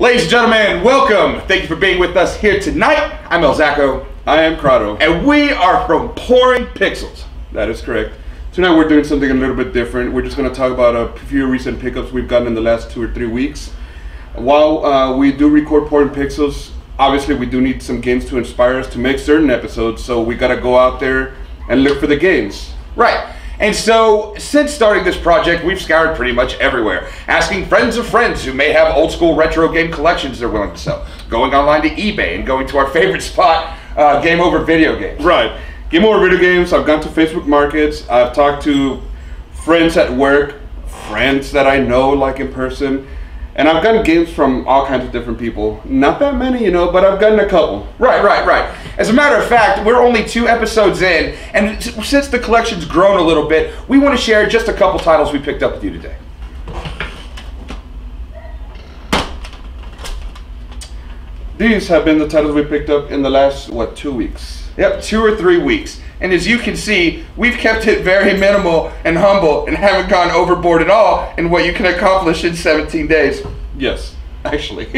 Ladies and gentlemen, welcome. Thank you for being with us here tonight. I'm El Zacco. I am Crado. And we are from Pouring Pixels. That is correct. Tonight we're doing something a little bit different. We're just going to talk about a few recent pickups we've gotten in the last 2 or 3 weeks. While we do record Pouring Pixels, obviously we do need some games to inspire us to make certain episodes, so we got to go out there and look for the games. Right. And so, since starting this project, we've scoured pretty much everywhere, asking friends of friends who may have old school retro game collections they're willing to sell, going online to eBay and going to our favorite spot, Game Over Video Games. Right. Game Over Video Games, I've gone to Facebook Markets, I've talked to friends at work, friends that I know like in person, and I've gotten games from all kinds of different people. Not that many, you know, but I've gotten a couple. Right. As a matter of fact, we're only 2 episodes in, and since the collection's grown a little bit, we want to share just a couple titles we picked up with you today. These have been the titles we picked up in the last, 2 weeks? Yep, 2 or 3 weeks. And as you can see, we've kept it very minimal and humble and haven't gone overboard at all in what you can accomplish in 17 days. Yes, actually.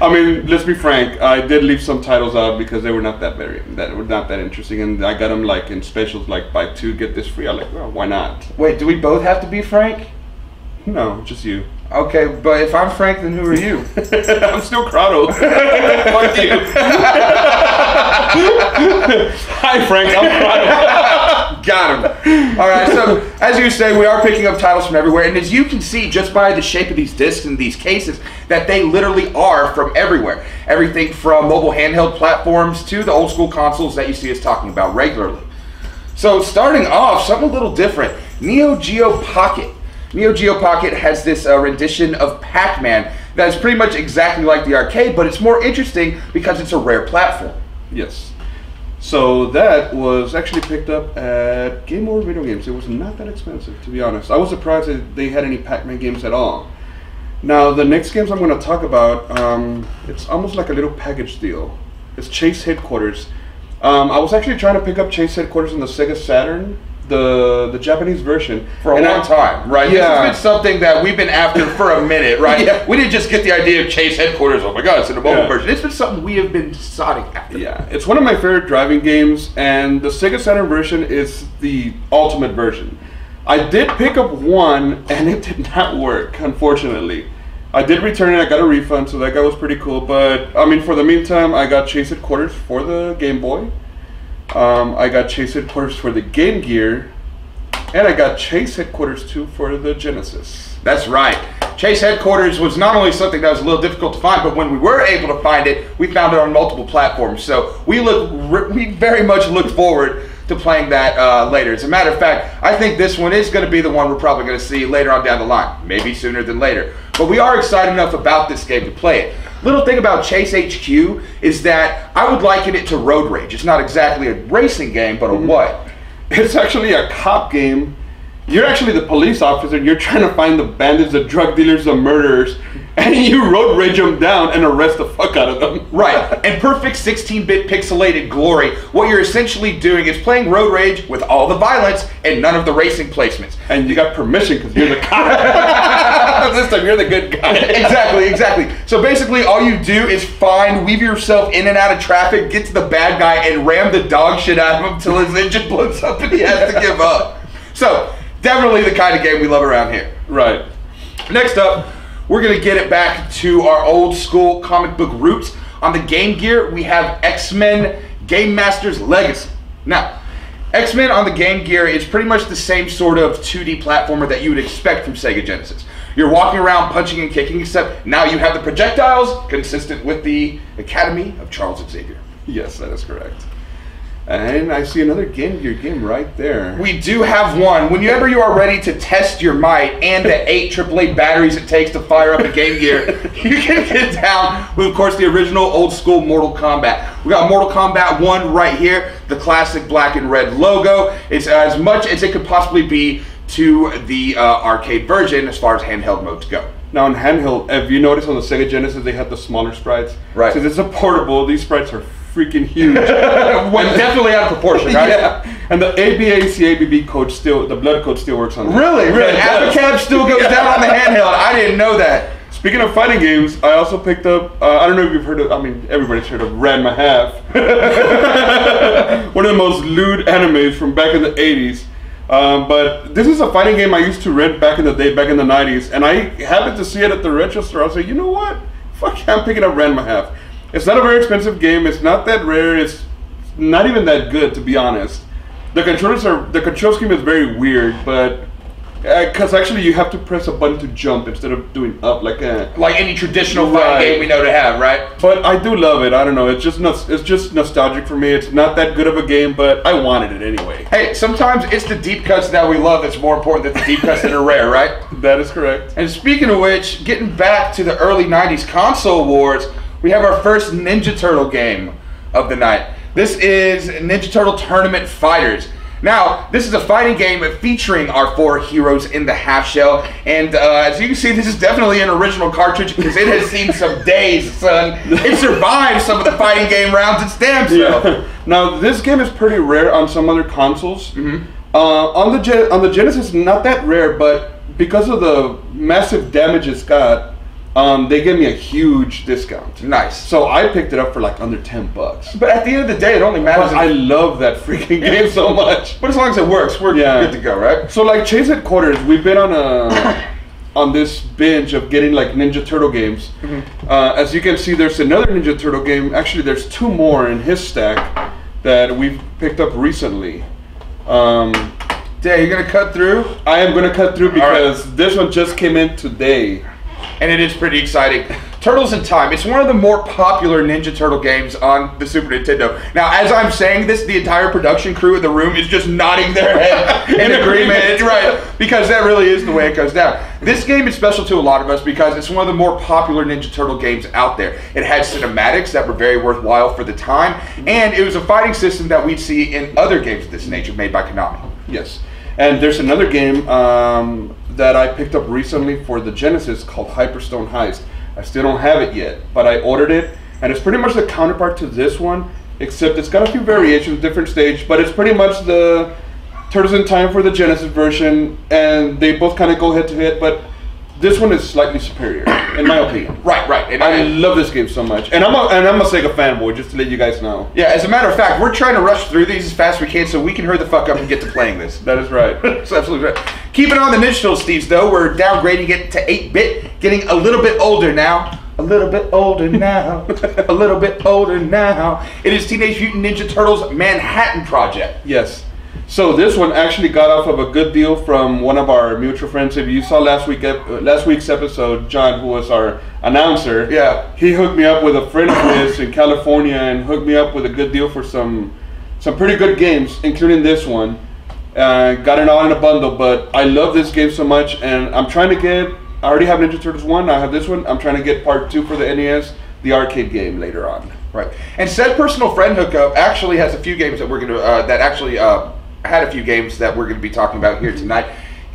I mean, let's be frank, I did leave some titles out because they were not that interesting, and I got them like in specials, like buy 2 get this free. I'm like, well, why not? Wait, do we both have to be frank? No, just you. Okay, but if I'm Frank, then who are you? I'm still Crado. Fuck you. Hi, Frank. I'm Crado. Got him. All right, so as you say, we are picking up titles from everywhere, and as you can see just by the shape of these discs and these cases, that they literally are from everywhere. Everything from mobile handheld platforms to the old school consoles that you see us talking about regularly. So starting off, something a little different. Neo Geo Pocket. Neo Geo Pocket has this rendition of Pac-Man that is pretty much exactly like the arcade, but it's more interesting because it's a rare platform. Yes. So that was actually picked up at Game Over Video Games. It was not that expensive, to be honest. I was surprised that they had any Pac-Man games at all. Now, the next games I'm going to talk about, it's almost like a little package deal. It's Chase Headquarters. I was actually trying to pick up Chase Headquarters on the Sega Saturn, the Japanese version, for a long time, right? Yeah. This has been something that we've been after for a minute, right? Yeah. We didn't just get the idea of Chase Headquarters, oh my god, it's in the mobile version. It's been something we have been sodding after. Yeah, it's one of my favorite driving games, and the Sega Saturn version is the ultimate version. I did pick up one, and it did not work, unfortunately. I did return it, I got a refund, so that guy was pretty cool, but I mean, for the meantime, I got Chase Headquarters for the Game Boy. I got Chase Headquarters for the Game Gear, and I got Chase Headquarters 2 for the Genesis. That's right. Chase Headquarters was not only something that was a little difficult to find, but when we were able to find it, we found it on multiple platforms. So we very much look forward to playing that later. As a matter of fact, I think this one is going to be the one we're probably going to see later on down the line. Maybe sooner than later. But we are excited enough about this game to play it. Little thing about Chase HQ is that I would liken it to Road Rage. It's not exactly a racing game, but a what? It's actually a cop game. You're actually the police officer. You're trying to find the bandits, the drug dealers, the murderers, and you road rage them down and arrest the fuck out of them. Right. In perfect 16-bit pixelated glory, what you're essentially doing is playing Road Rage with all the violence and none of the racing placements. And you got permission because you're the cop. This time you're the good guy. Exactly. So basically all you do is weave yourself in and out of traffic, get to the bad guy, and ram the dog shit out of him until his engine blows up and he has to give up. So, definitely the kind of game we love around here. Right. Next up, we're going to get it back to our old school comic book roots. On the Game Gear, we have X-Men Game Master's Legacy. Now, X-Men on the Game Gear is pretty much the same sort of 2D platformer that you would expect from Sega Genesis. You're walking around punching and kicking, except now you have the projectiles consistent with the Academy of Charles Xavier. Yes, that is correct. And I see another Game Gear game right there. We do have one. Whenever you are ready to test your might and the 8 AAA batteries it takes to fire up a Game Gear, you can get down with, of course, the original old school Mortal Kombat. We got Mortal Kombat 1 right here, the classic black and red logo. It's as much as it could possibly be to the arcade version as far as handheld modes go. Now in handheld, have you noticed on the Sega Genesis they had the smaller sprites? Right. Since it's a portable, these sprites are freaking huge. Well, definitely out of proportion, right? Yeah. And the ABA-CABB code still, the blood code still works on it. Really? Really? ABCAB still goes down on the handheld. I didn't know that. Speaking of fighting games, I also picked up, I don't know if you've heard of, I mean, everybody's heard of Ranma Half. One of the most lewd animes from back in the 80s. But this is a fighting game I used to rent back in the day, back in the 90s. And I happened to see it at the retro store. I was like, you know what? Fuck yeah, I'm picking up Ranma Half. It's not a very expensive game. It's not that rare. It's not even that good, to be honest. The control scheme is very weird, but because actually you have to press a button to jump instead of doing up like any traditional fighting game we know to have, right? But I do love it. I don't know. It's just nostalgic for me. It's not that good of a game, but I wanted it anyway. Hey, sometimes it's the deep cuts that we love that's more important than the deep cuts that are rare, right? That is correct. And speaking of which, getting back to the early 90s console wars, we have our first Ninja Turtle game of the night. This is Ninja Turtle Tournament Fighters. Now, this is a fighting game featuring our 4 heroes in the half shell, and as you can see, this is definitely an original cartridge because it has seen some days, son. It survived some of the fighting game rounds its damn self. Yeah. Now, this game is pretty rare on some other consoles. Mm-hmm. On the Genesis, not that rare, but because of the massive damage it's got, they gave me a huge discount. Nice. So I picked it up for like under $10. But at the end of the day, it only matters. I love that freaking game so much. But as long as it works, we're good to go, right? So like Chase Headquarters, we've been on this binge of getting like Ninja Turtle games. Mm-hmm. As you can see, there's another Ninja Turtle game. Actually, there's 2 more in his stack that we've picked up recently. Yeah, you're gonna cut through? I am gonna cut through because this one just came in today. And it is pretty exciting. Turtles in Time. It's one of the more popular Ninja Turtle games on the Super Nintendo. Now, as I'm saying this, the entire production crew in the room is just nodding their head in agreement. Right, because that really is the way it goes down. This game is special to a lot of us because it's one of the more popular Ninja Turtle games out there. It had cinematics that were very worthwhile for the time, and it was a fighting system that we'd see in other games of this nature made by Konami. Yes. And there's another game that I picked up recently for the Genesis called Hyperstone Heist. I still don't have it yet, but I ordered it, and it's pretty much the counterpart to this one, except it's got a few variations, different stage, but it's pretty much the Turtles in Time for the Genesis version, and they both kind of go head to head, but this one is slightly superior, in my opinion. Right. And I love this game so much, and I'm a Sega fanboy, just to let you guys know. Yeah, as a matter of fact, we're trying to rush through these as fast as we can so we can hurry the fuck up and get to playing this. That is right. That's absolutely right. Keeping on the Ninja Turtle Steves, though, we're downgrading it to 8-bit, getting a little bit older now. A little bit older now. A little bit older now. It is Teenage Mutant Ninja Turtles Manhattan Project. Yes. So this one actually got off of a good deal from one of our mutual friends. If you saw last week's episode, John, who was our announcer, he hooked me up with a friend of his in California and hooked me up with a good deal for some pretty good games, including this one. Got it all in a bundle, but I love this game so much, and I'm trying to get. I already have Ninja Turtles 1. I have this one. I'm trying to get part 2 for the NES, the arcade game later on. Right. And said personal friend hookup actually has a few games that we're going to had a few games that we're going to be talking about here tonight,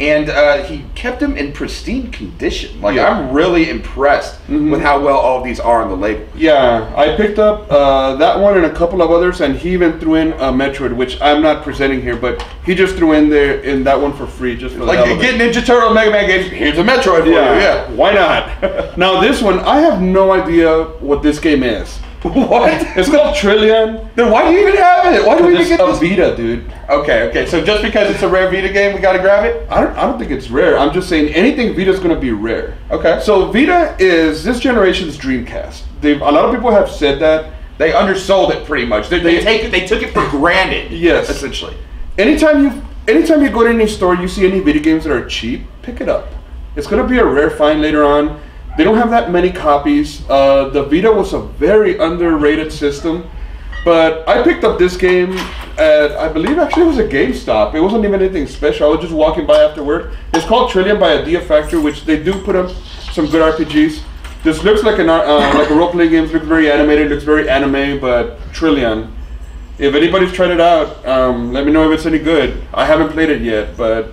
and he kept them in pristine condition. Like, I'm really impressed with how well all of these are on the label. Yeah, I picked up that one and a couple of others, and he even threw in a Metroid, which I'm not presenting here, but he just threw in that one for free, just for like you get Ninja Turtle Mega Man games. Here's a Metroid for you. Yeah, why not? Now this one, I have no idea what this game is. What? It's called Trillion. Then why do you even have it? Why do we even get this? It's a Vita, dude. Okay. So just because it's a rare Vita game, we gotta grab it? I don't think it's rare. I'm just saying anything Vita's gonna be rare. Okay. So Vita is this generation's Dreamcast. A lot of people have said that. They undersold it pretty much. They took it for granted. Yes. Essentially. Anytime you go to any store, you see any video games that are cheap, pick it up. It's gonna be a rare find later on. They don't have that many copies. The Vita was a very underrated system, but I picked up this game at, I believe actually it was a GameStop. It wasn't even anything special. I was just walking by after work. It's called Trillion by Idea Factory, which they do put up some good RPGs. This looks like like a role-playing game. It looks very animated, looks very anime, but Trillion. If anybody's tried it out, let me know if it's any good. I haven't played it yet, but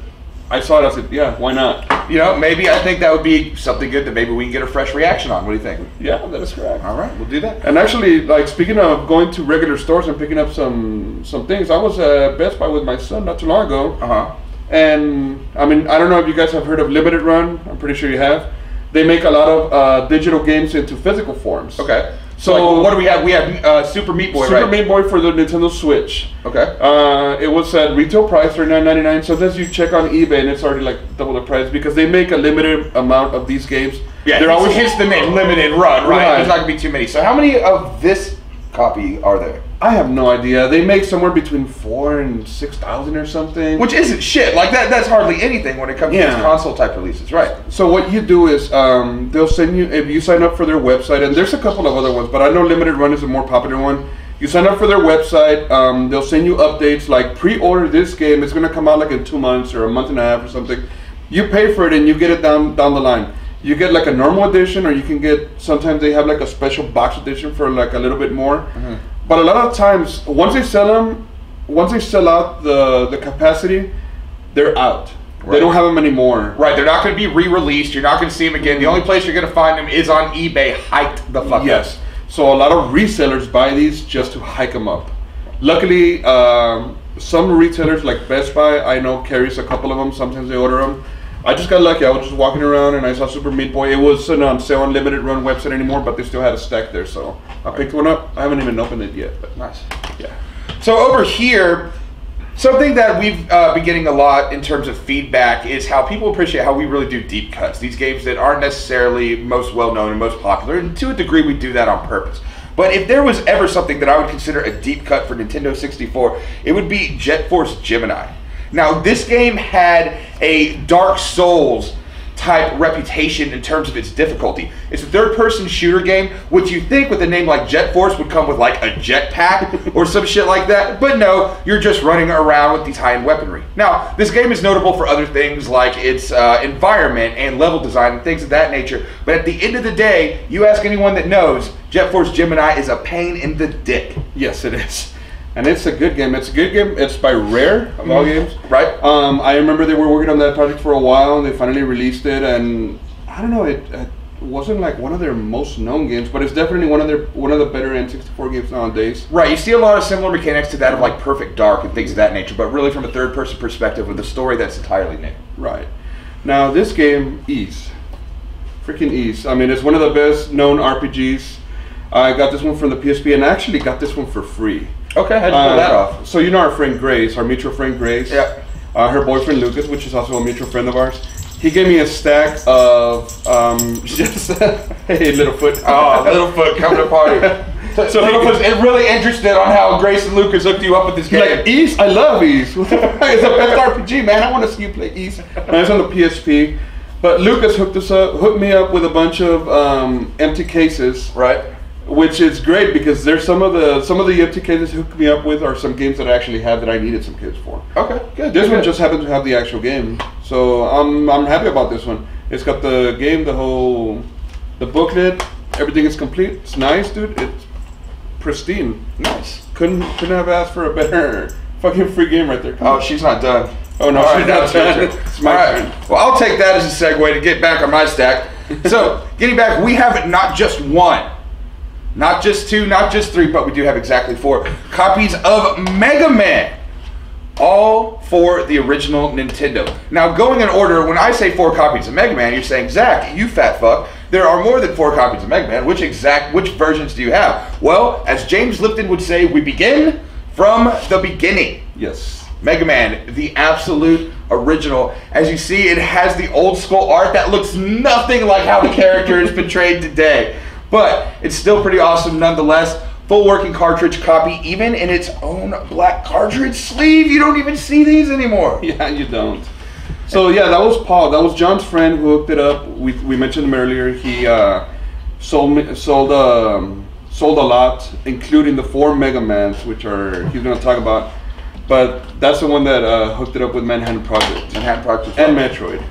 I saw it, I said, yeah, why not? You know, maybe I think that would be something good that maybe we can get a fresh reaction on. What do you think? Yeah, that is correct. All right, we'll do that. And actually, like, speaking of going to regular stores and picking up some things, I was at Best Buy with my son not too long ago. Uh-huh. And, I mean, I don't know if you guys have heard of Limited Run. I'm pretty sure you have. they make a lot of digital games into physical forms. Okay. So like, what do we have? We have Super Meat Boy, Super right? Meat Boy for the Nintendo Switch. Okay. It was at retail price $39.99. Sometimes you check on eBay and it's already like double the price because they make a limited amount of these games. Yeah, they're always hits the name limited run, right? There's not gonna be too many. So how many of this copy are there? I have no idea. They make somewhere between 4,000 and 6,000 or something. Which isn't shit. Like that's hardly anything when it comes to these console type releases, right? So what you do is they'll send you, if you sign up for their website, and there's a couple of other ones, but I know Limited Run is a more popular one. You sign up for their website, they'll send you updates like pre-order this game. It's gonna come out like in 2 months or a month and a half or something. You pay for it and you get it down the line. You get like a normal edition, or you can get, sometimes they have like a special box edition for like a little bit more. Mm-hmm. But a lot of times, once they sell out the capacity, they're out. Right. They don't have them anymore. Right, they're not going to be re-released. You're not going to see them again. The only place you're going to find them is on eBay, hiked the fuck up. Yes. So a lot of resellers buy these just to hike them up. Luckily, some retailers like Best Buy, I know, carries a couple of them. Sometimes they order them. I just got lucky. I was just walking around and I saw Super Meat Boy. It wasn't on sale on Limited Run website anymore, but they still had a stack there. So I picked one up. I haven't even opened it yet. But nice. Yeah. So over here, something that we've been getting a lot in terms of feedback is how people appreciate how we really do deep cuts. These games that aren't necessarily most well-known and most popular, and to a degree we do that on purpose. But if there was ever something that I would consider a deep cut for Nintendo 64, it would be Jet Force Gemini. Now, this game had a Dark Souls type reputation in terms of its difficulty. It's a third-person shooter game, which you think with a name like Jet Force would come with like a jetpack or some shit like that, but no, you're just running around with these high-end weaponry. Now, this game is notable for other things like its environment and level design and things of that nature, but at the end of the day, you ask anyone that knows, Jet Force Gemini is a pain in the dick. Yes, it is. And it's a good game. It's a good game. It's by Rare, of all games. Right. I remember they were working on that project for a while, and they finally released it. And I don't know, it wasn't like one of their most known games, but it's definitely one of the better N64 games nowadays. Right. You see a lot of similar mechanics to that of like Perfect Dark and things of that nature, but really from a third-person perspective with a story that's entirely new. Right. Now this game, Ys. Freaking Ys. I mean, it's one of the best known RPGs. I got this one from the PSP, and I actually got this one for free. Okay, how'd you pull that off? So you know our friend Grace, our mutual friend Grace. Yeah. Her boyfriend Lucas, which is also a mutual friend of ours. He gave me a stack of just hey Littlefoot. Oh, Littlefoot coming to party. So Littlefoot's really interested on how Grace and Lucas hooked you up with this game. Like Ys, I love Ys. What the fuck? It's the best RPG, man. I want to see you play Ys. And it's on the PSP. But Lucas hooked me up with a bunch of empty cases. Right. Which is great because there's some of the empty cases hooked me up with are some games that I actually have that I needed some kids for. Okay, good. This one just happened to have the actual game, so I'm happy about this one. It's got the game, the booklet, everything is complete. It's nice, dude. It's pristine. Nice. Couldn't have asked for a better fucking free game right there. Oh, she's not done. Oh no, she's not done. It's my turn. Well, I'll take that as a segue to get back on my stack. So, getting back, we have not just one. Not just two, not just three, but we do have exactly 4 copies of Mega Man. All for the original Nintendo. Now, going in order, when I say 4 copies of Mega Man, you're saying, Zach, you fat fuck, there are more than 4 copies of Mega Man. Which versions do you have? Well, as James Lipton would say, we begin from the beginning. Yes. Mega Man, the absolute original. As you see, it has the old school art that looks nothing like how the character is portrayed today. But it's still pretty awesome nonetheless. Full working cartridge copy, even in its own black cartridge sleeve. You don't even see these anymore. Yeah, you don't. So yeah, that was Paul. That was John's friend who hooked it up. We mentioned him earlier. He sold a lot, including the 4 Mega Mans, which he's going to talk about. But that's the one that hooked it up with Manhattan Project. Manhattan Project. And Metroid.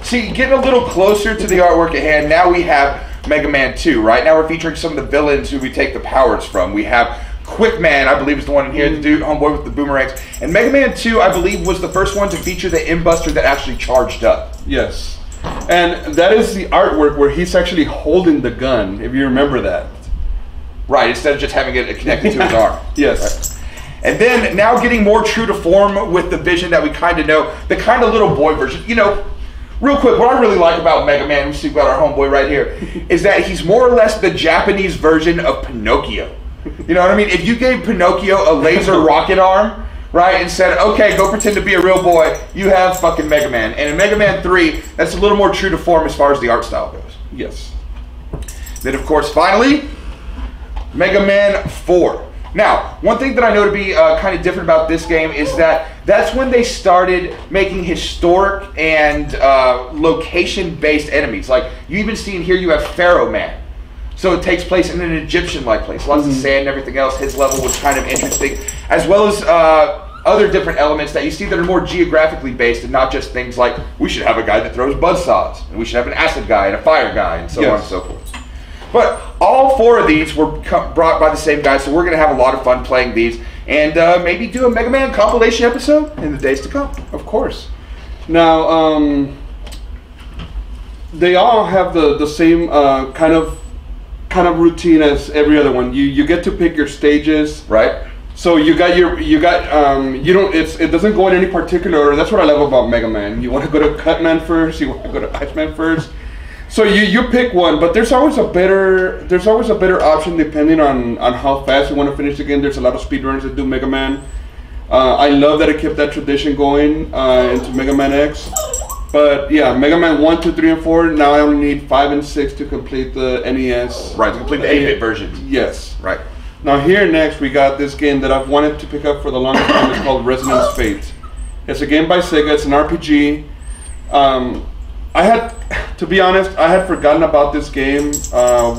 See, getting a little closer to the artwork at hand, now we have Mega Man 2, right? Now we're featuring some of the villains who we take the powers from. We have Quick Man, I believe is the one in here, the dude, homeboy with the boomerangs. And Mega Man 2, I believe, was the first one to feature the M-Buster that actually charged up. Yes. And that is the artwork where he's actually holding the gun, if you remember that. Right, instead of just having it connected to his arm. Yes. Right. And then, now getting more true to form with the vision that we kind of know, the kind of little boy version. You know, real quick, what I really like about Mega Man, we speak about our homeboy right here, is that he's more or less the Japanese version of Pinocchio. You know what I mean? If you gave Pinocchio a laser rocket arm, right, and said, okay, go pretend to be a real boy, you have fucking Mega Man. And in Mega Man 3, that's a little more true to form as far as the art style goes. Yes. Then, of course, finally, Mega Man 4. Now, one thing that I know to be kind of different about this game is that that's when they started making historic and location-based enemies. Like, you even see in here, you have Pharaoh Man. So it takes place in an Egyptian-like place. Lots of sand and everything else. His level was kind of interesting. As well as other different elements that you see that are more geographically based and not just things like, we should have a guy that throws buzzsaws. And we should have an acid guy and a fire guy and so on and so forth. But all 4 of these were brought by the same guy, so we're going to have a lot of fun playing these and maybe do a Mega Man compilation episode in the days to come. Of course. Now, they all have the same kind of routine as every other one. You get to pick your stages, right? So you don't. It doesn't go in any particular order. That's what I love about Mega Man. You want to go to Cutman first. You want to go to Iceman first. So you pick one, but there's always a better option depending on how fast you want to finish the game. There's a lot of speedrunners that do Mega Man. I love that it kept that tradition going into Mega Man X. But yeah, Mega Man 1, 2, 3, and 4. Now I only need 5 and 6 to complete the NES. Right, to complete the 8-bit versions. Yes. Right. Now here next we got this game that I've wanted to pick up for the longest time. It's called Resonance Fate. It's a game by Sega. It's an RPG. To be honest, I had forgotten about this game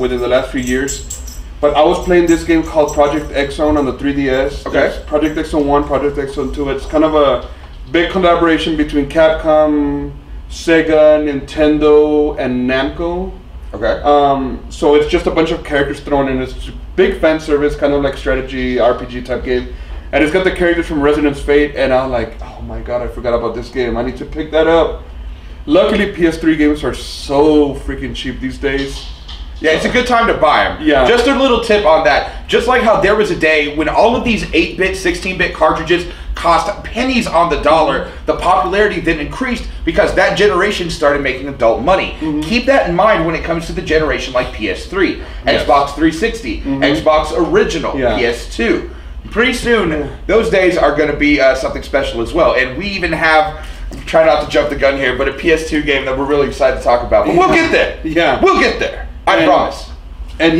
within the last few years. But I was playing this game called Project X Zone on the 3DS. Okay. There's Project X Zone 1, Project X Zone 2. It's kind of a big collaboration between Capcom, Sega, Nintendo, and Namco. Okay. So it's just a bunch of characters thrown in. It's big fan service, kind of like strategy, RPG type game. And it's got the characters from Resonance Fate, and I'm like, oh my god, I forgot about this game. I need to pick that up. Luckily, PS3 games are so freaking cheap these days. Yeah, it's a good time to buy them. Yeah. Just a little tip on that. Just like how there was a day when all of these 8-bit, 16-bit cartridges cost pennies on the dollar, the popularity then increased because that generation started making adult money. Keep that in mind when it comes to the generation like PS3, Xbox 360, Xbox Original, PS2. Pretty soon, those days are going to be something special as well. And we even have, try not to jump the gun here, but a PS2 game that we're really excited to talk about. But we'll get there. Yeah. We'll get there. I promise. And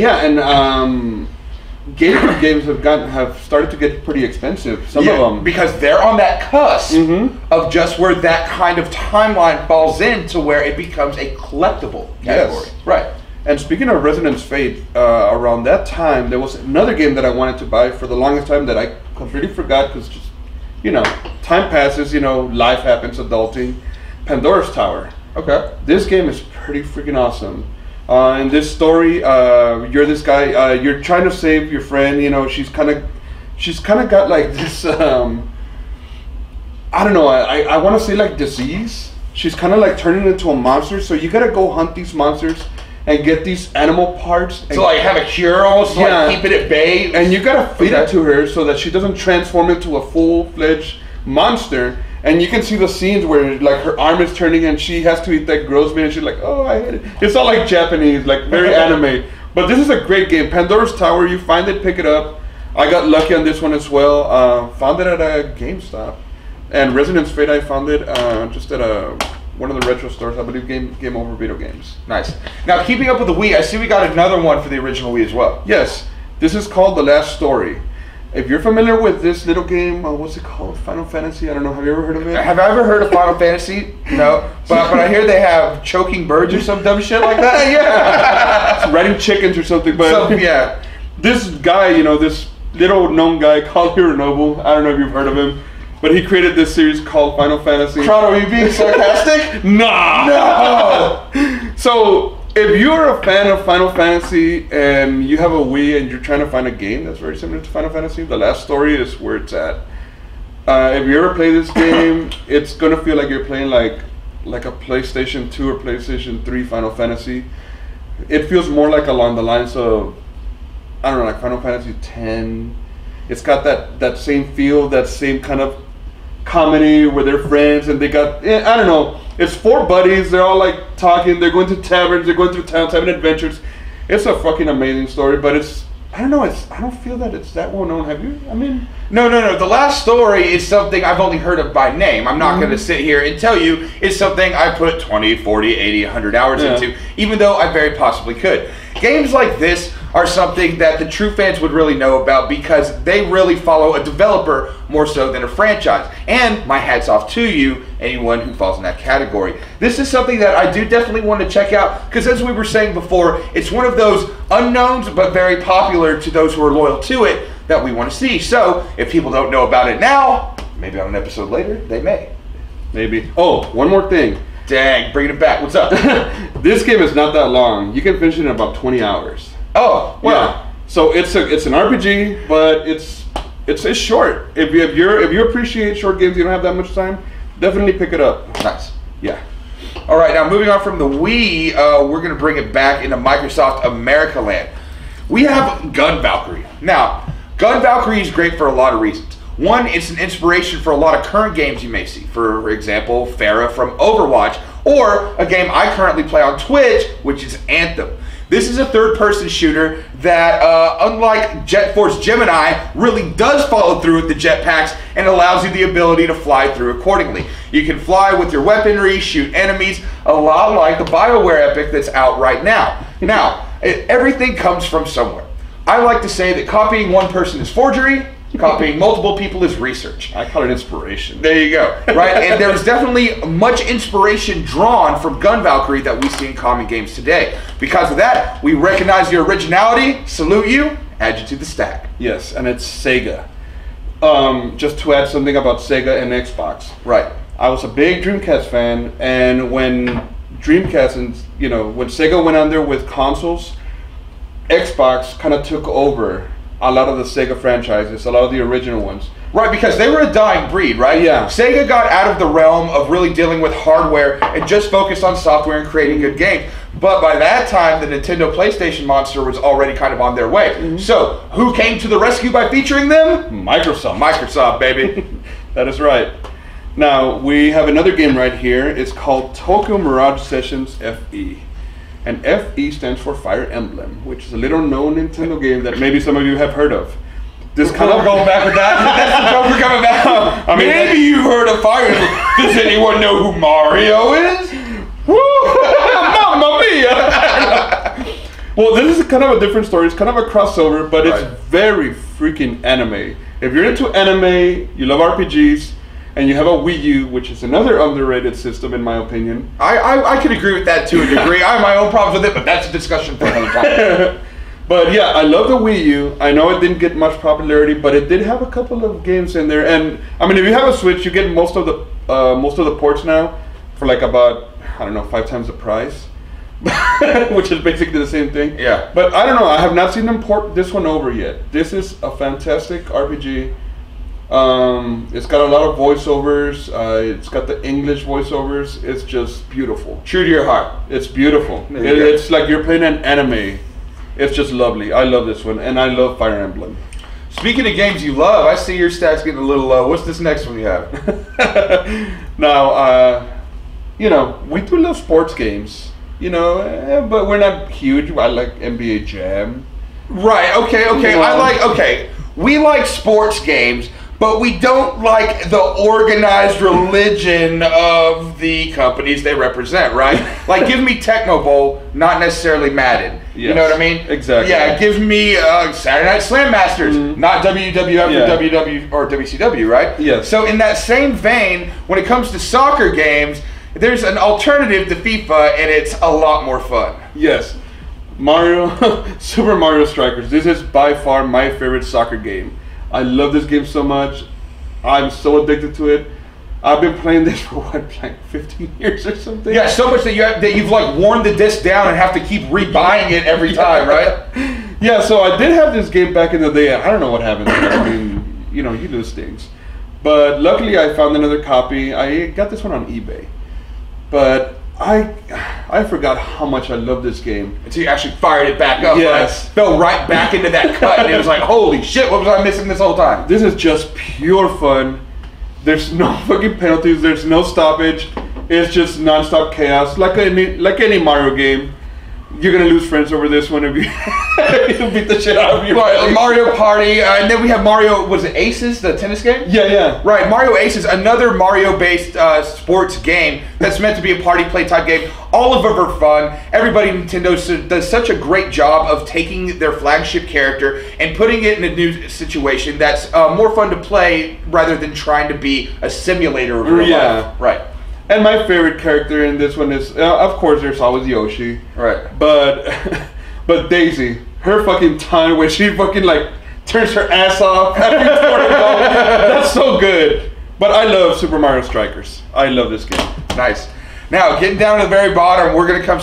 games have started to get pretty expensive. Some of them, because they're on that cusp of just where that kind of timeline falls into where it becomes a collectible category. Right. And speaking of Resonance Fate, around that time there was another game that I wanted to buy for the longest time that I completely forgot because just time passes. Life happens, adulting. Pandora's Tower. Okay. This game is pretty freaking awesome. In this story, you're this guy. You're trying to save your friend. She's kind of got like this. I don't know. I want to say like disease. She's kind of like turning into a monster. So you gotta go hunt these monsters and get these animal parts. So like have a cure almost, like keep it at bay. And you gotta feed it to her so that she doesn't transform into a full-fledged monster. And you can see the scenes where like her arm is turning and she has to eat that gross meat and she's like, oh, I hate it. It's all like Japanese, like very anime. But this is a great game. Pandora's Tower, you find it, pick it up. I got lucky on this one as well. Found it at a GameStop. And Resonance Fate, I found it just at one of the retro stores, I believe Game Over Video Games. Nice. Now, keeping up with the Wii, I see we got another one for the original Wii as well. Yes. This is called The Last Story. If you're familiar with this little game, what's it called? Final Fantasy? I don't know. Have you ever heard of it? Have I ever heard of Final Fantasy? No. But I hear they have choking birds or some dumb shit like that. Yeah. It's riding chickens or something. But yeah. This guy, this little known guy called Hironobu. I don't know if you've heard of him. But he created this series called Final Fantasy. Toronto, are you being sarcastic? Nah. No. So, if you're a fan of Final Fantasy and you have a Wii and you're trying to find a game that's very similar to Final Fantasy, The Last Story is where it's at. If you ever play this game, it's gonna feel like you're playing like a PlayStation 2 or PlayStation 3 Final Fantasy. It feels more like along the lines of, I don't know, like Final Fantasy X. It's got that same feel, that same kind of comedy where they're friends and they got, I don't know, it's 4 buddies. They're all like talking. They're going to taverns. They're going through towns, having adventures. It's a fucking amazing story, but I don't know. I don't feel that it's that well known. Have you? I mean, no. The last story is something I've only heard of by name. I'm not going to sit here and tell you it's something I put 20, 40, 80, 100 hours into, even though I very possibly could. Games like this are something that the true fans would really know about because they really follow a developer more so than a franchise. And my hat's off to you, anyone who falls in that category. This is something that I do definitely want to check out because, as we were saying before, it's one of those unknowns but very popular to those who are loyal to it that we want to see. So if people don't know about it now, maybe on an episode later, they may. Maybe. Oh, one more thing. Dang, bringing it back. What's up? This game is not that long. You can finish it in about 20 hours. Oh, well. Yeah. So it's an RPG, but it's short. If you appreciate short games, you don't have that much time, definitely pick it up. Nice. Yeah. All right, now moving on from the Wii, we're going to bring it back into Microsoft America Land. We have Gun Valkyrie. Now, Gun Valkyrie is great for a lot of reasons. One, it's an inspiration for a lot of current games you may see. For example, Pharah from Overwatch, or a game I currently play on Twitch, which is Anthem. This is a third-person shooter that, unlike Jet Force Gemini, really does follow through with the jetpacks and allows you the ability to fly through accordingly. You can fly with your weaponry, shoot enemies, a lot like the BioWare epic that's out right now. Now, everything comes from somewhere. I like to say that copying one person is forgery, copying multiple people is research. I call it inspiration. There you go. Right? And there's definitely much inspiration drawn from Gun Valkyrie that we see in common games today. Because of that, we recognize your originality, salute you, add you to the stack. Yes, and it's Sega. Just to add something about Sega and Xbox. Right. I was a big Dreamcast fan, and when Dreamcast and when Sega went under with consoles, Xbox kind of took over a lot of the Sega franchises, a lot of the original ones. Right, because they were a dying breed, right? Yeah. Sega got out of the realm of really dealing with hardware and just focused on software and creating good games. But by that time, the Nintendo PlayStation monster was already kind of on their way. So, who came to the rescue by featuring them? Microsoft. Microsoft, baby. That is right. Now, we have another game right here. It's called Tokyo Mirage Sessions FE. And FE stands for Fire Emblem, which is a little known Nintendo game that maybe some of you have heard of. This kind of going back with that. That's the joke we're coming back. I mean, maybe you've heard of Fire Emblem. Does anyone know who Mario is? Woo! Mamma mia! Well, this is kind of a different story. It's kind of a crossover, but it's very freaking anime. If you're into anime, you love RPGs, and you have a Wii U, which is another underrated system in my opinion. I can agree with that to a degree. I have my own problems with it, but that's a discussion for another time. But yeah, I love the Wii U. I know it didn't get much popularity, but it did have a couple of games in there. And I mean, if you have a Switch, you get most of the ports now for like about, I don't know, 5 times the price. Which is basically the same thing. Yeah. But I don't know, I have not seen them port this one over yet. This is a fantastic RPG. It's got a lot of voiceovers. It's got the English voiceovers. It's just beautiful. True to your heart. It's beautiful. It's like you're playing an anime. It's just lovely. I love this one, and I love Fire Emblem. Speaking of games you love, I see your stats getting a little low. What's this next one you have? Now, we do love sports games, but we're not huge. I like NBA Jam. Right, okay. We like sports games, but we don't like the organized religion of the companies they represent, right? Like, give me Tecmo Bowl, not necessarily Madden. Yes. You know what I mean? Exactly. Yeah, give me Saturday Night Slam Masters, not WWF or WW or WCW, right? Yes. So in that same vein, when it comes to soccer games, there's an alternative to FIFA, and it's a lot more fun. Yes. Super Mario Strikers. This is by far my favorite soccer game. I love this game so much. I'm so addicted to it. I've been playing this for like 15 years or something. Yeah, so much that you've like worn the disc down and have to keep rebuying it every time, right? Yeah, so I did have this game back in the day. I don't know what happened there. I mean, you lose things. But luckily I found another copy. I got this one on eBay. But I forgot how much I love this game. Until you actually fired it back up. Yes. Right? Fell right back into that cut, and it was like, holy shit, what was I missing this whole time? This is just pure fun. There's no fucking penalties. There's no stoppage. It's just non-stop chaos, like any Mario game. You're gonna lose friends over this one if you, you beat the shit out of your right, Mario Party, and then we have Mario. Was it Aces, the tennis game? Yeah. Right, Mario Aces, another Mario-based sports game that's meant to be a party play type game. All of them are fun. Everybody at Nintendo does such a great job of taking their flagship character and putting it in a new situation that's more fun to play rather than trying to be a simulator of real life. Right. And my favorite character in this one is, of course, there's always Yoshi. Right. But Daisy, her fucking time when she fucking like turns her ass off after that's so good. But I love Super Mario Strikers. I love this game. Nice. Now, getting down to the very bottom, we're going to come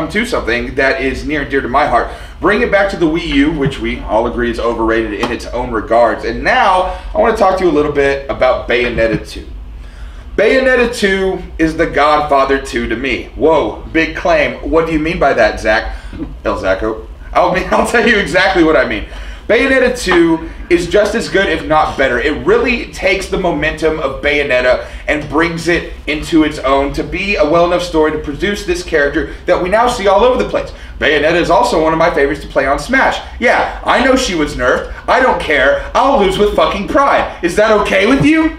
to something that is near and dear to my heart. Bring it back to the Wii U, which we all agree is overrated in its own regards. And now, I want to talk to you a little bit about Bayonetta 2. Bayonetta 2 is the Godfather 2 to me. Whoa, big claim. What do you mean by that, Zach? El Zacco. I'll tell you exactly what I mean. Bayonetta 2 is just as good, if not better. It really takes the momentum of Bayonetta and brings it into its own to be a well enough story to produce this character that we now see all over the place. Bayonetta is also one of my favorites to play on Smash. Yeah, I know she was nerfed. I don't care. I'll lose with fucking pride. Is that okay with you?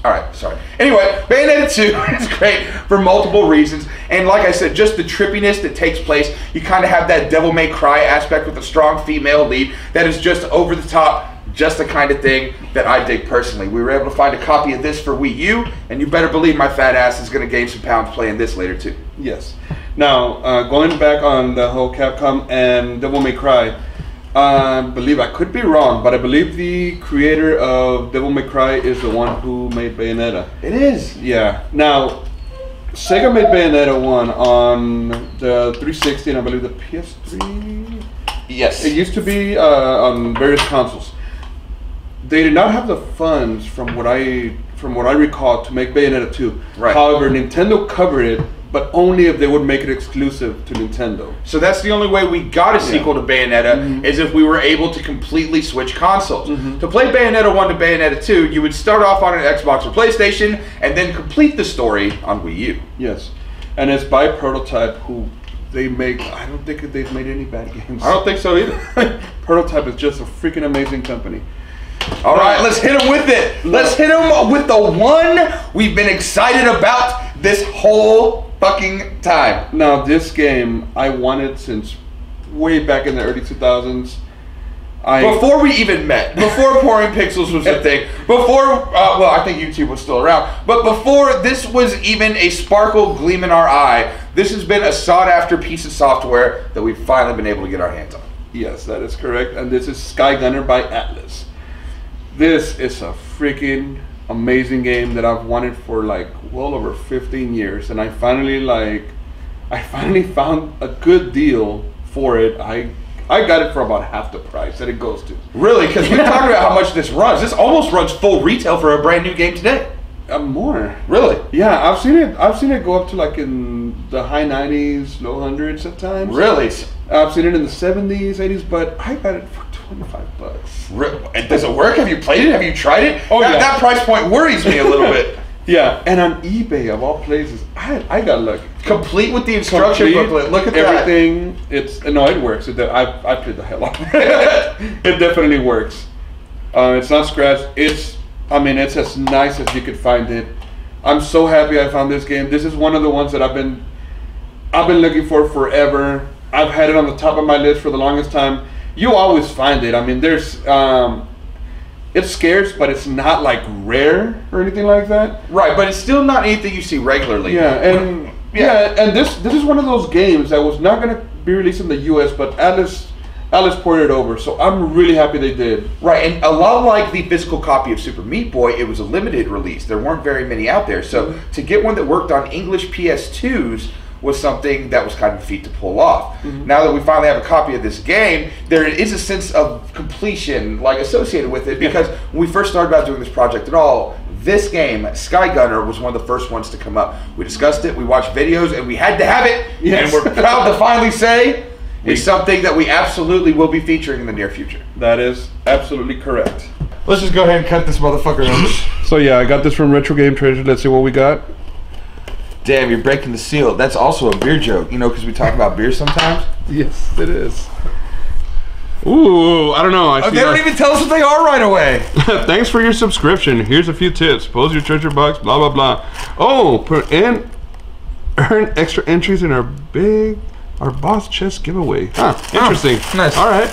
Alright, sorry. Anyway, Bayonetta 2 is great for multiple reasons. And like I said, just the trippiness that takes place. You kind of have that Devil May Cry aspect with a strong female lead that is just over the top, just the kind of thing that I dig personally. We were able to find a copy of this for Wii U, and you better believe my fat ass is going to gain some pounds playing this later too. Yes. Now, going back on the whole Capcom and Devil May Cry, I could be wrong, but I believe the creator of Devil May Cry is the one who made Bayonetta. It is? Yeah. Now, Sega made Bayonetta 1 on the 360 and I believe the PS3? Yes. It used to be on various consoles. They did not have the funds, from what I recall, to make Bayonetta 2. Right. However, Nintendo covered it, but only if they would make it exclusive to Nintendo. So that's the only way we got a sequel to Bayonetta, is if we were able to completely switch consoles. To play Bayonetta 1 to Bayonetta 2, you would start off on an Xbox or PlayStation, and then complete the story on Wii U. Yes. And it's by Prototype, who they make, I don't think they've made any bad games. I don't think so either. Prototype is just a freaking amazing company. All right, let's hit them with it. Let's hit them with the one we've been excited about this whole fucking time. Now, this game I wanted since way back in the early 2000s. Before we even met, before Pouring Pixels was a thing, before, well, I think YouTube was still around, but before this was even a sparkle gleam in our eye, this has been a sought-after piece of software that we've finally been able to get our hands on. Yes, that is correct, and this is Skygunner by Atlas. This is a freaking amazing game that I've wanted for like well over 15 years, and I finally found a good deal for it. I got it for about half the price that it goes to. Really? Because we talked about how much this runs. This almost runs full retail for a brand new game today. More. Really? Yeah, I've seen it go up to like in the high 90s, low hundreds at times. Really? I've seen it in the 70s, 80s, but I got it for $25. And does it work? Have you played it? Have you tried it? Oh, yeah. That price point worries me a little bit. Yeah, and on eBay of all places, I got lucky. Complete with the instruction booklet. Look at everything. It works. I played the hell out of it. It definitely works. It's not scratched. It's as nice as you could find it. I'm so happy I found this game. This is one of the ones that I've been looking for forever. I've had it on the top of my list for the longest time. You always find it. I mean, there's it's scarce, but it's not like rare or anything like that. Right, but it's still not anything you see regularly. Yeah, and this is one of those games that was not going to be released in the US, but Atlas ported it over, so I'm really happy they did. Right, and a lot like the physical copy of Super Meat Boy, it was a limited release. There weren't very many out there, so to get one that worked on English PS2s was something that was kind of a feat to pull off. Now that we finally have a copy of this game, there is a sense of completion like associated with it, because when we first started about doing this project at all, this game, Skygunner, was one of the first ones to come up. We discussed it, we watched videos, and we had to have it, and we're proud to finally say it's something that we absolutely will be featuring in the near future. That is absolutely correct. Let's just go ahead and cut this motherfucker open. So yeah, I got this from Retro Game Treasure. Let's see what we got. Damn, you're breaking the seal. That's also a beer joke, you know, because we talk about beer sometimes. Yes, it is. Ooh, I don't know. They don't even tell us what they are right away. Thanks for your subscription. Here's a few tips. Pose your treasure box, blah, blah, blah. Oh, and earn extra entries in our boss chest giveaway. Huh, interesting. Oh, nice. All right.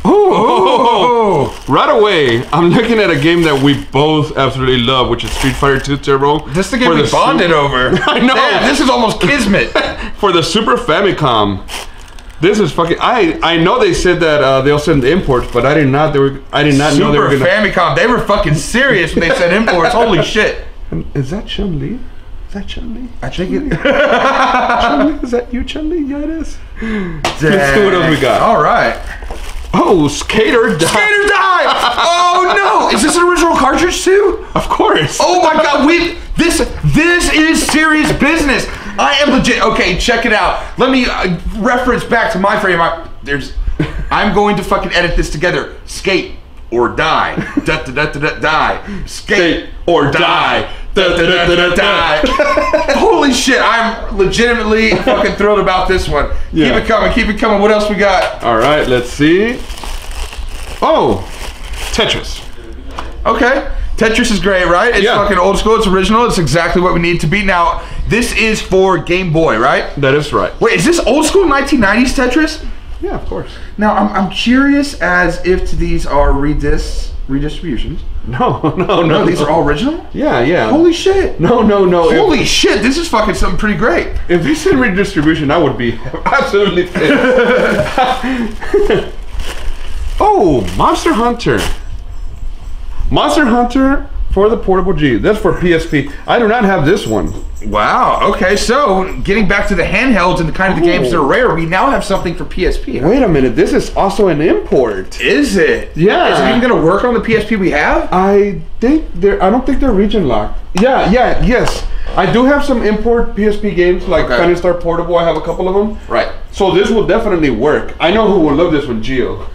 Ooh, right away, I'm looking at a game that we both absolutely love, which is Street Fighter 2 Turbo. This is the game we bonded over. I know. Damn, this is almost kismet. For the Super Famicom. This is fucking. I know they said that they'll send imports, but I did not know they were gonna. Super Famicom. They were fucking serious when they said imports. Holy shit. Is that Chun-Li? Is that Chun-Li? I think it. Chun-Li? Is that you, Chun-Li? Yeah, it is. Let's see what else we got. All right. Oh, Skater Die. Skater Die! Oh no! Is this an original cartridge too? Of course. Oh my god, this is serious business. I am legit. Okay, check it out. Let me reference back to my frame. I'm going to fucking edit this together. Skate or die. Da da da da da die. Skate or die. Da da da da da die. Holy shit! I'm legitimately fucking thrilled about this one. Yeah. Keep it coming. Keep it coming. What else we got? All right, let's see. Oh, Tetris. Okay. Tetris is great, right? It's fucking old school. It's original. It's exactly what we need it to be. Now, this is for Game Boy, right? That is right. Wait, is this old school 1990s Tetris? Yeah, of course. Now, I'm curious as if these are redistributions. No. These are all original? Yeah. Holy shit. No. Holy shit, this is fucking something pretty great. If this is redistribution, I would be absolutely fit. Oh, Monster Hunter. Monster Hunter for the Portable G. That's for PSP. I do not have this one. Wow, okay, so getting back to the handhelds and the kind of the games that are rare, we now have something for PSP. Wait a minute, this is also an import. Is it? Yeah. Is it even gonna work on the PSP we have? I don't think they're region locked. Yes. I do have some import PSP games like Shining Star Portable. I have a couple of them. Right. So this will definitely work. I know who will love this one, Gio.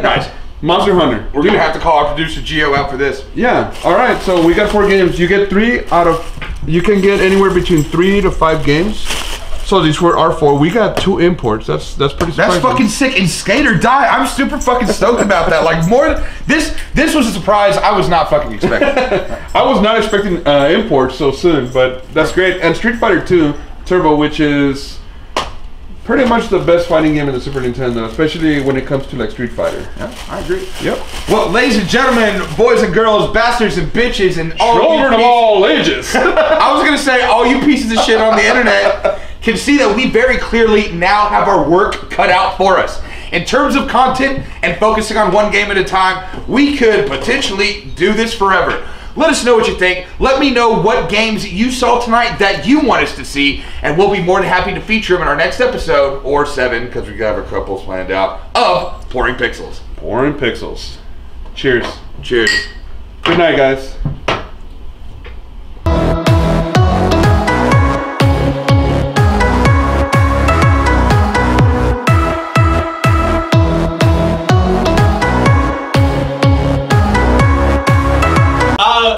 Nice. Monster Hunter. We're gonna have to call our producer Gio out for this. Yeah. All right. So we got 4 games. You get 3 out of. You can get anywhere between 3 to 5 games. So these were our 4. We got 2 imports. That's pretty surprising. That's fucking sick. And Skate or Die. I'm super fucking stoked about that. Like this was a surprise I was not fucking expecting. I was not expecting imports so soon, but that's great. And Street Fighter 2 Turbo, which is pretty much the best fighting game in the Super Nintendo, especially when it comes to like Street Fighter. Yeah, I agree. Yep. Well, ladies and gentlemen, boys and girls, bastards and bitches, and children of all ages. I was gonna say all you pieces of shit on the internet can see that we very clearly now have our work cut out for us. In terms of content and focusing on one game at a time, we could potentially do this forever. Let us know what you think. Let me know what games you saw tonight that you want us to see, and we'll be more than happy to feature them in our next episode, or 7, because we have a couple planned out, of Pouring Pixels. Pouring Pixels. Cheers. Cheers. Good night, guys.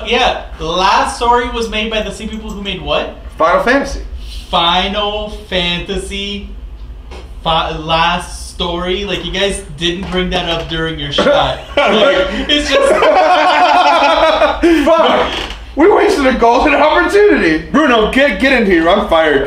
Yeah, the last story was made by the same people who made what? Final Fantasy. Final Fantasy last story. Like, you guys didn't bring that up during your shot. It's just... Fuck! We wasted a golden opportunity. Bruno, get in here. I'm fired.